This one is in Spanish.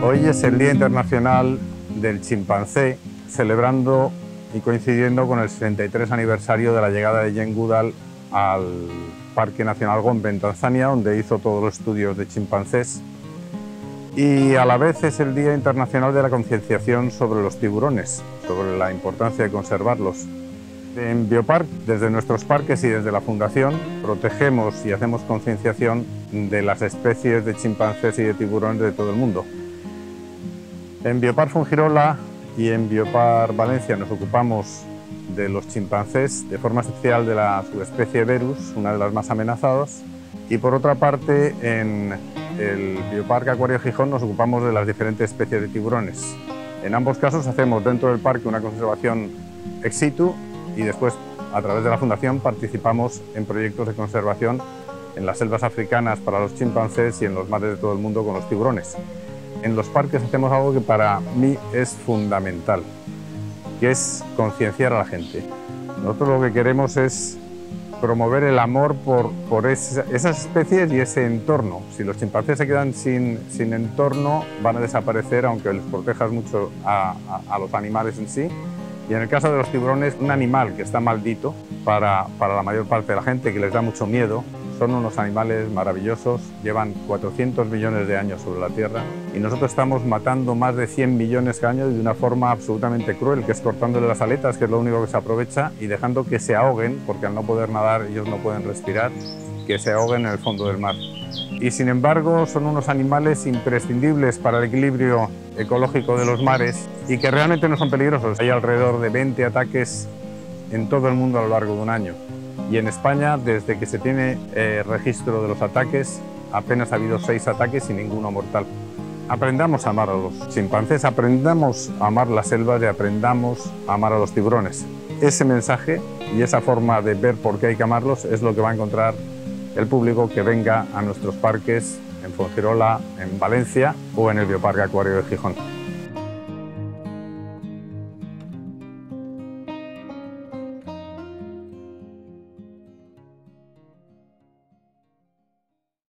Hoy es el Día Internacional del Chimpancé, celebrando y coincidiendo con el 63 aniversario de la llegada de Jane Goodall al Parque Nacional Gombe en Tanzania, donde hizo todos los estudios de chimpancés. Y a la vez es el Día Internacional de la concienciación sobre los tiburones, sobre la importancia de conservarlos. En Biopark, desde nuestros parques y desde la Fundación, protegemos y hacemos concienciación de las especies de chimpancés y de tiburones de todo el mundo. En Biopark Fuengirola y en Biopark Valencia nos ocupamos de los chimpancés, de forma especial de la subespecie Verus, una de las más amenazadas, y por otra parte en el Biopark Acuario Gijón nos ocupamos de las diferentes especies de tiburones. En ambos casos hacemos dentro del parque una conservación ex situ y después a través de la Fundación participamos en proyectos de conservación en las selvas africanas para los chimpancés y en los mares de todo el mundo con los tiburones. En los parques hacemos algo que para mí es fundamental, que es concienciar a la gente. Nosotros lo que queremos es promover el amor por esas especies y ese entorno. Si los chimpancés se quedan sin entorno, van a desaparecer, aunque les protejas mucho a los animales en sí. Y en el caso de los tiburones, un animal que está maldito para la mayor parte de la gente, que les da mucho miedo. Son unos animales maravillosos, llevan 400 millones de años sobre la Tierra y nosotros estamos matando más de 100 millones cada año de una forma absolutamente cruel, que es cortándole las aletas, que es lo único que se aprovecha, y dejando que se ahoguen, porque al no poder nadar ellos no pueden respirar, que se ahoguen en el fondo del mar. Y sin embargo son unos animales imprescindibles para el equilibrio ecológico de los mares y que realmente no son peligrosos. Hay alrededor de 20 ataques en todo el mundo a lo largo de un año. Y en España, desde que se tiene registro de los ataques, apenas ha habido 6 ataques y ninguno mortal. Aprendamos a amar a los chimpancés, aprendamos a amar las selvas y aprendamos a amar a los tiburones. Ese mensaje y esa forma de ver por qué hay que amarlos es lo que va a encontrar el público que venga a nuestros parques en Fuengirola, en Valencia o en el Bioparque Acuario de Gijón.